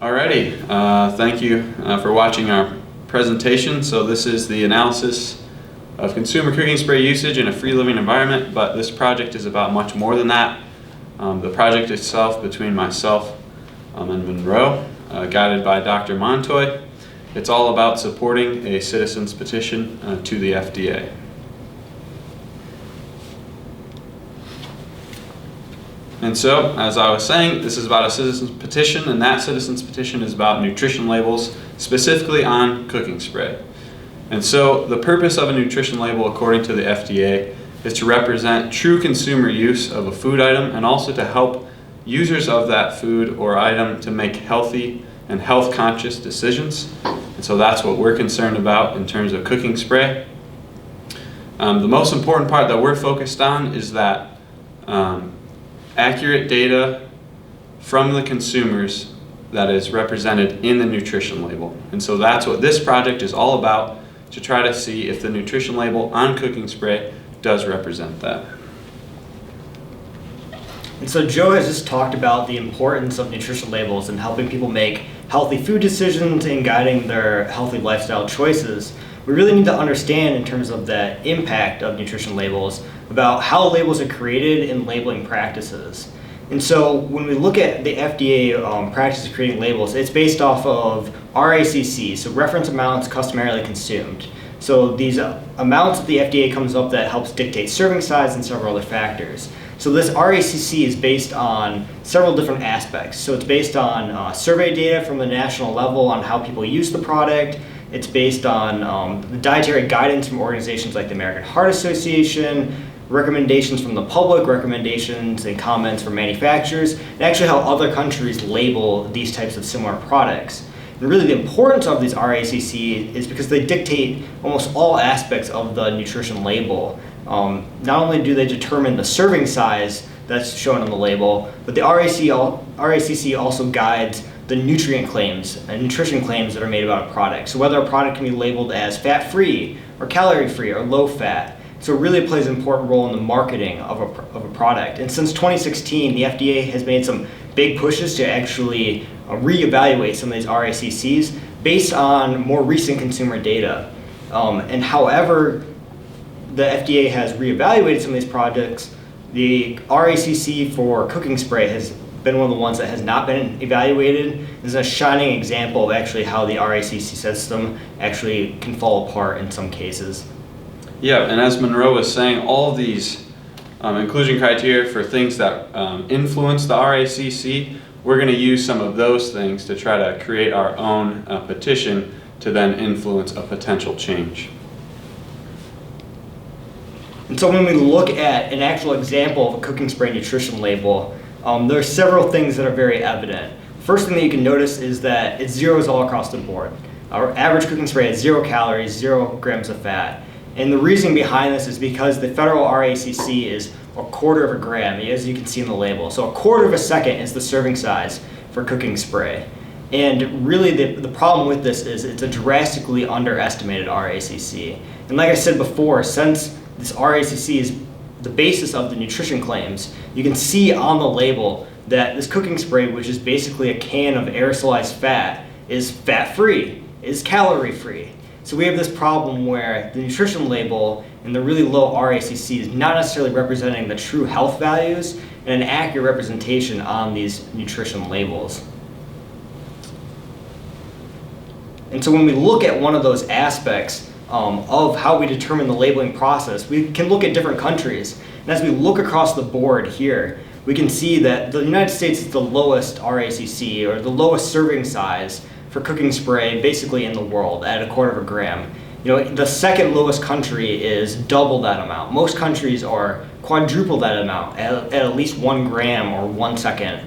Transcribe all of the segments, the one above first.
Alrighty, thank you for watching our presentation. So this is the analysis of consumer cooking spray usage in a free living environment, but this project is about much more than that. The project itself, between myself and Monroe, guided by Dr. Montoy, it's all about supporting a citizen's petition to the FDA. And so, as I was saying, this is about a citizen's petition, and that citizen's petition is about nutrition labels, specifically on cooking spray. And so, the purpose of a nutrition label, according to the FDA, is to represent true consumer use of a food item and also to help users of that food or item to make healthy and health-conscious decisions. And so that's what we're concerned about in terms of cooking spray. The most important part that we're focused on is that accurate data from the consumers that is represented in the nutrition label. And so that's what this project is all about, to try to see if the nutrition label on cooking spray does represent that. And so Joe has just talked about the importance of nutrition labels in helping people make healthy food decisions and guiding their healthy lifestyle choices. We really need to understand, in terms of the impact of nutrition labels, about how labels are created and labeling practices. And so when we look at the FDA practice of creating labels, it's based off of RACC, so reference amounts customarily consumed. So these amounts that the FDA comes up that helps dictate serving size and several other factors. So this RACC is based on several different aspects. So it's based on survey data from the national level on how people use the product. It's based on the dietary guidance from organizations like the American Heart Association, recommendations from the public, recommendations and comments from manufacturers, and actually how other countries label these types of similar products. And really the importance of these RACC is because they dictate almost all aspects of the nutrition label. Not only do they determine the serving size that's shown on the label, but the RACC also guides the nutrient claims and nutrition claims that are made about a product. So whether a product can be labeled as fat-free or calorie-free or low-fat. So it really plays an important role in the marketing of a product. And since 2016, the FDA has made some big pushes to actually reevaluate some of these RACCs based on more recent consumer data. And however the FDA has reevaluated some of these projects, the RACC for cooking spray has been one of the ones that has not been evaluated. This is a shining example of actually how the RACC system actually can fall apart in some cases. Yeah, and as Monroe was saying, all of these inclusion criteria for things that influence the RACC, we're going to use some of those things to try to create our own petition to then influence a potential change. And so when we look at an actual example of a cooking spray nutrition label, there are several things that are very evident. First thing that you can notice is that it zeros all across the board. Our average cooking spray has 0 calories, 0 grams of fat. And the reason behind this is because the federal RACC is 1/4 of a gram, as you can see in the label. So 1/4 of a second is the serving size for cooking spray. And really the problem with this is it's a drastically underestimated RACC. And like I said before, since this RACC is the basis of the nutrition claims, you can see on the label that this cooking spray, which is basically a can of aerosolized fat, is fat-free, is calorie-free. So we have this problem where the nutrition label and the really low RACC is not necessarily representing the true health values and an accurate representation on these nutrition labels. And so when we look at one of those aspects of how we determine the labeling process, we can look at different countries. And as we look across the board here, we can see that the United States is the lowest RACC, or the lowest serving size for cooking spray basically in the world, at 1/4 of a gram. You know, the second lowest country is double that amount. Most countries are quadruple that amount at least 1 gram or 1 second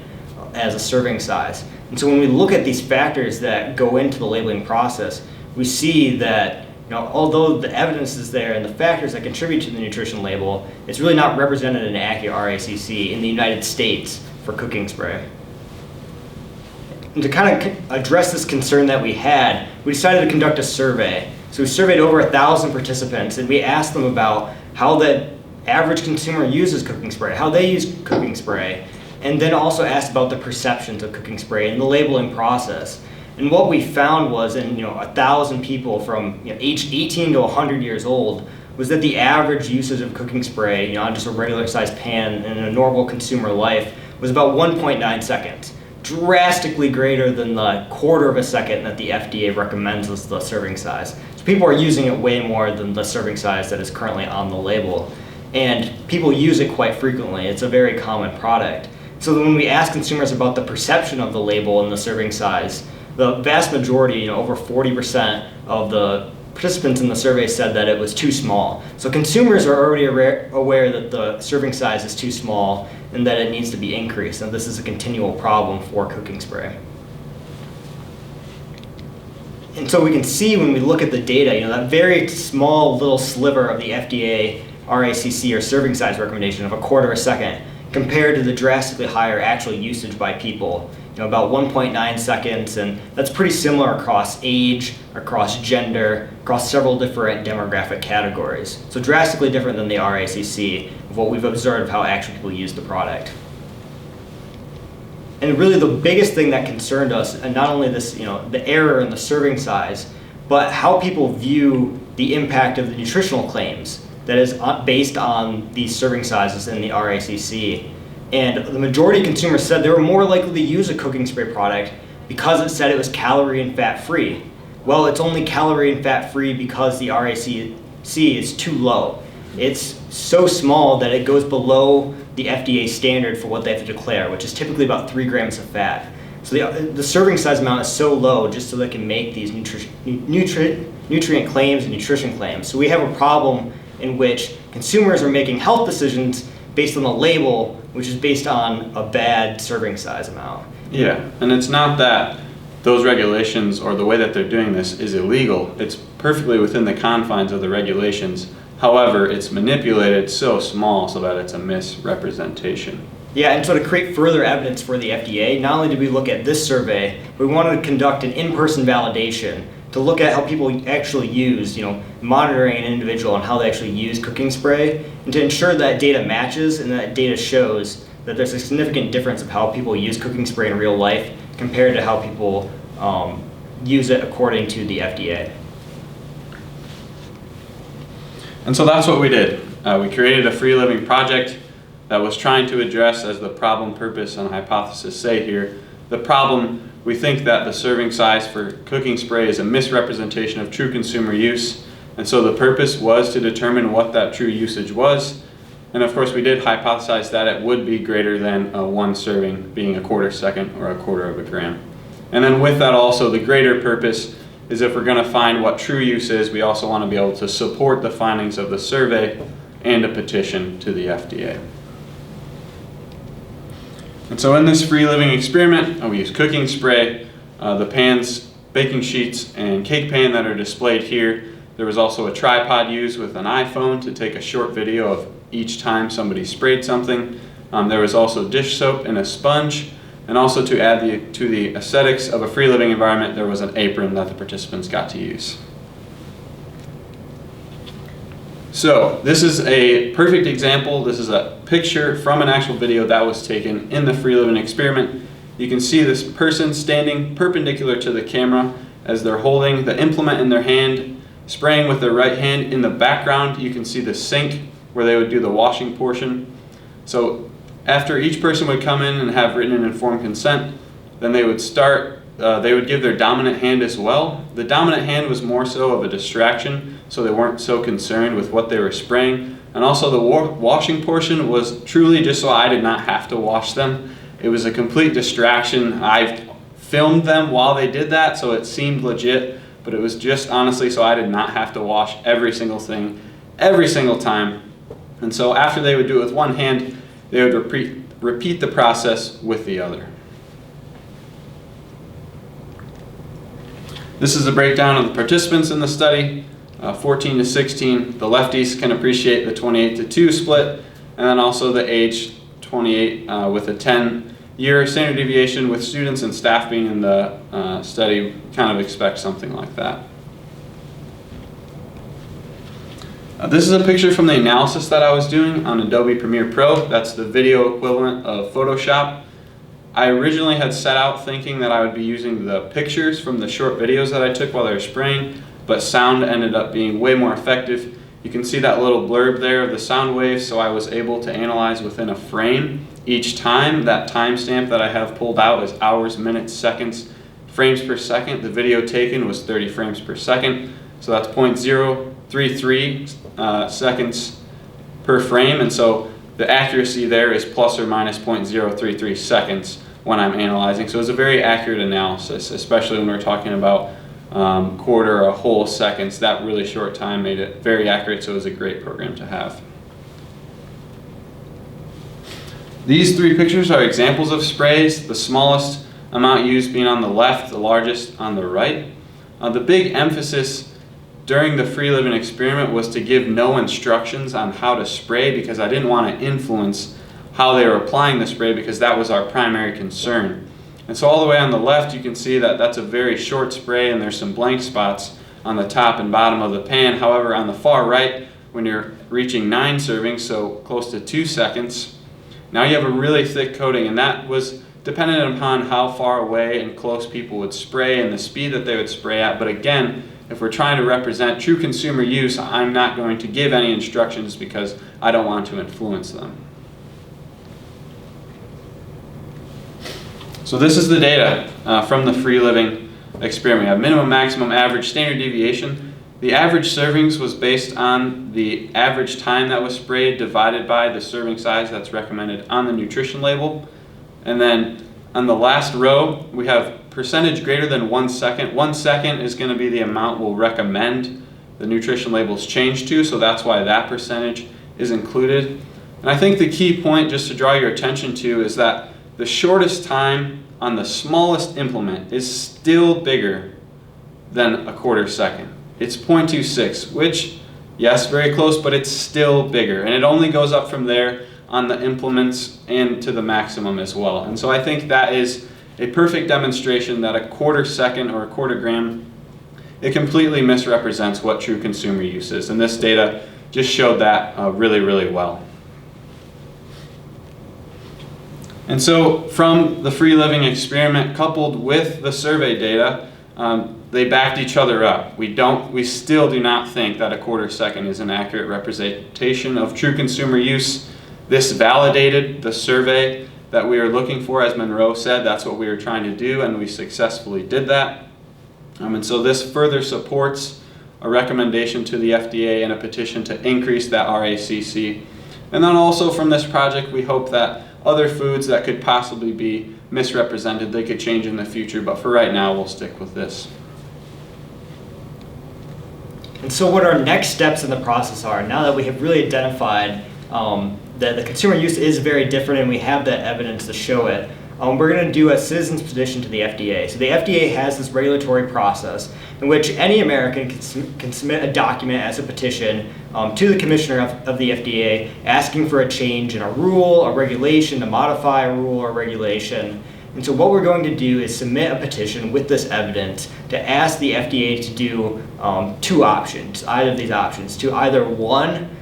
as a serving size. And so when we look at these factors that go into the labeling process, we see that, you know, although the evidence is there and the factors that contribute to the nutrition label, it's really not represented in an accurate RACC in the United States for cooking spray. And to kind of address this concern that we had, we decided to conduct a survey. So we surveyed over 1,000 participants, and we asked them about how the average consumer uses cooking spray, how they use cooking spray, and then also asked about the perceptions of cooking spray and the labeling process. And what we found was in 1,000 people from age 18 to 100 years old was that the average usage of cooking spray on just a regular sized pan in a normal consumer life was about 1.9 seconds, drastically greater than the quarter of a second that the FDA recommends as the serving size. So people are using it way more than the serving size that is currently on the label. And people use it quite frequently. It's a very common product. So when we ask consumers about the perception of the label and the serving size, the vast majority, over 40% of the participants in the survey said that it was too small. So consumers are already aware that the serving size is too small and that it needs to be increased. And this is a continual problem for cooking spray. And so we can see when we look at the data, that very small little sliver of the FDA RACC or serving size recommendation of a quarter a second compared to the drastically higher actual usage by people, about 1.9 seconds, and that's pretty similar across age, across gender, across several different demographic categories. So drastically different than the RACC of what we've observed of how actually people use the product. And really the biggest thing that concerned us, and not only this, the error in the serving size, but how people view the impact of the nutritional claims that is based on these serving sizes in the RACC. And the majority of consumers said they were more likely to use a cooking spray product because it said it was calorie and fat free. Well, it's only calorie and fat free because the RACC is too low. It's so small that it goes below the FDA standard for what they have to declare, which is typically about 3 grams of fat. So the serving size amount is so low just so they can make these nutrient claims and nutrition claims. So we have a problem in which consumers are making health decisions based on the label, which is based on a bad serving size amount. Yeah, and it's not that those regulations or the way that they're doing this is illegal. It's perfectly within the confines of the regulations. However, it's manipulated so small so that it's a misrepresentation. Yeah, and so to create further evidence for the FDA, not only did we look at this survey, we wanted to conduct an in-person validation to look at how people actually use, monitoring an individual and how they actually use cooking spray, and to ensure that data matches and that data shows that there's a significant difference of how people use cooking spray in real life compared to how people use it according to the FDA. And so that's what we did. We created a free living project that was trying to address, as the problem, purpose, and hypothesis say here, the problem. We think that the serving size for cooking spray is a misrepresentation of true consumer use, and so the purpose was to determine what that true usage was. And of course we did hypothesize that it would be greater than one serving, being a quarter second or a quarter of a gram. And then with that also, the greater purpose is if we're going to find what true use is, we also want to be able to support the findings of the survey and a petition to the FDA. And so in this free living experiment, we use cooking spray, the pans, baking sheets, and cake pan that are displayed here. There was also a tripod used with an iPhone to take a short video of each time somebody sprayed something. There was also dish soap and a sponge, and also to add to the aesthetics of a free living environment, there was an apron that the participants got to use. So this is a perfect example. This is a picture from an actual video that was taken in the free living experiment. You can see this person standing perpendicular to the camera as they're holding the implement in their hand, spraying with their right hand. In the background, you can see the sink where they would do the washing portion. So after each person would come in and have written an informed consent, then they would they would give their dominant hand as well. The dominant hand was more so of a distraction, so they weren't so concerned with what they were spraying. And also the washing portion was truly just so I did not have to wash them. It was a complete distraction. I filmed them while they did that, so it seemed legit, but it was just honestly so I did not have to wash every single thing, every single time. And so after they would do it with one hand, they would repeat the process with the other. This is a breakdown of the participants in the study, 14 to 16. The lefties can appreciate the 28 to 2 split, and then also the age 28 with a 10-year standard deviation, with students and staff being in the study, kind of expect something like that. This is a picture from the analysis that I was doing on Adobe Premiere Pro. That's the video equivalent of Photoshop. I originally had set out thinking that I would be using the pictures from the short videos that I took while they were spraying, but sound ended up being way more effective. You can see that little blurb there of the sound waves, so I was able to analyze within a frame each time. That timestamp that I have pulled out is hours, minutes, seconds, frames per second. The video taken was 30 frames per second, so that's 0.033 seconds per frame, and so the accuracy there is plus or minus 0.033 seconds when I'm analyzing. So it's a very accurate analysis, especially when we're talking about quarter or a whole seconds. That really short time made it very accurate, so it was a great program to have. These three pictures are examples of sprays, the smallest amount used being on the left, the largest on the right. The big emphasis during the free living experiment was to give no instructions on how to spray, because I didn't want to influence how they were applying the spray, because that was our primary concern. And so all the way on the left, you can see that that's a very short spray and there's some blank spots on the top and bottom of the pan. However, on the far right, when you're reaching 9 servings, so close to 2 seconds, now you have a really thick coating, and that was dependent upon how far away and close people would spray and the speed that they would spray at. But again, if we're trying to represent true consumer use, I'm not going to give any instructions because I don't want to influence them. So this is the data from the free living experiment. We have minimum, maximum, average, standard deviation. The average servings was based on the average time that was sprayed divided by the serving size that's recommended on the nutrition label. And then on the last row, we have percentage greater than 1 second. 1 second is going to be the amount we'll recommend the nutrition labels change to, so that's why that percentage is included. And I think the key point, just to draw your attention to, is that the shortest time on the smallest implement is still bigger than a quarter second. It's 0.26, which, yes, very close, but it's still bigger. And it only goes up from there on the implements and to the maximum as well. And so I think that is a perfect demonstration that a quarter second or a quarter gram, it completely misrepresents what true consumer use is. And this data just showed that really, really well. And so from the free living experiment coupled with the survey data, they backed each other up. We still do not think that a quarter second is an accurate representation of true consumer use. This validated the survey that we were looking for. As Monroe said, that's what we were trying to do, and we successfully did that. And so this further supports a recommendation to the FDA and a petition to increase that RACC. And then also from this project, we hope that other foods that could possibly be misrepresented, they could change in the future, but for right now, we'll stick with this. And so what our next steps in the process are, now that we have really identified that the consumer use is very different and we have that evidence to show it, we're going to do a citizen's petition to the FDA. So the FDA has this regulatory process in which any American can submit a document as a petition to the commissioner of the FDA asking for a change in a rule, a regulation, to modify a rule or regulation. And so what we're going to do is submit a petition with this evidence to ask the FDA to do 2 options, either of these options, to either 1,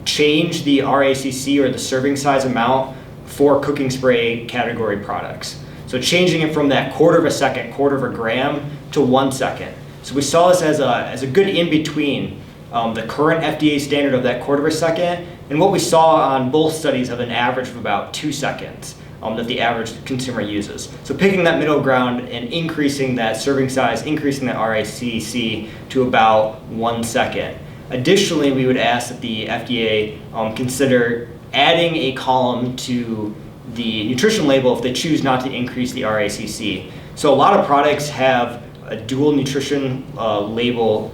change the RACC or the serving size amount for cooking spray category products. So changing it from that quarter of a second, quarter of a gram, to 1 second. So we saw this as a good in-between the current FDA standard of that quarter of a second and what we saw on both studies of an average of about 2 seconds that the average consumer uses. So picking that middle ground and increasing that serving size, increasing that RACC to about 1 second. Additionally, we would ask that the FDA consider adding a column to the nutrition label if they choose not to increase the RACC. So a lot of products have a dual nutrition label,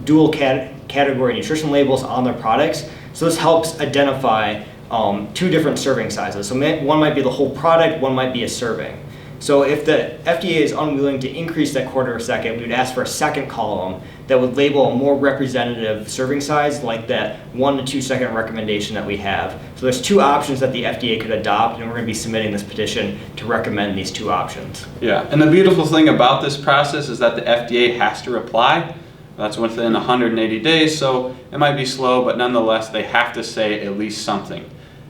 dual category nutrition labels on their products. So this helps identify 2 different serving sizes. So one might be the whole product, one might be a serving. So if the FDA is unwilling to increase that quarter of a second, we would ask for a second column that would label a more representative serving size, like that 1 to 2 second recommendation that we have. So there's 2 options that the FDA could adopt, and we're going to be submitting this petition to recommend these 2 options. Yeah, and the beautiful thing about this process is that the FDA has to reply. That's within 180 days, so it might be slow, but nonetheless, they have to say at least something.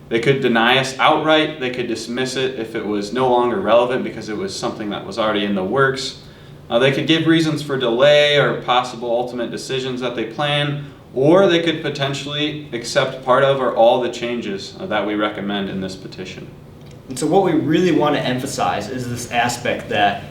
They could deny us outright, they could dismiss it if it was no longer relevant because it was something that was already in the works. They could give reasons for delay or possible ultimate decisions that they plan, or they could potentially accept part of or all the changes that we recommend in this petition. And so what we really want to emphasize is this aspect that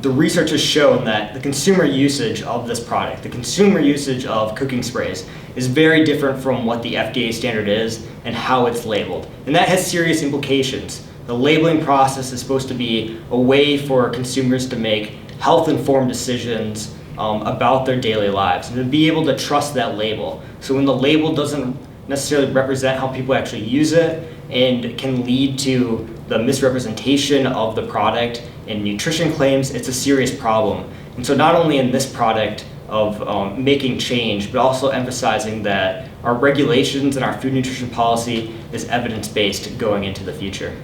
the research has shown that the consumer usage of this product, the consumer usage of cooking sprays, is very different from what the FDA standard is and how it's labeled. And that has serious implications. The labeling process is supposed to be a way for consumers to make health-informed decisions about their daily lives and to be able to trust that label. So when the label doesn't necessarily represent how people actually use it and can lead to the misrepresentation of the product and nutrition claims, it's a serious problem. And so not only in this product of making change, but also emphasizing that our regulations and our food nutrition policy is evidence-based going into the future.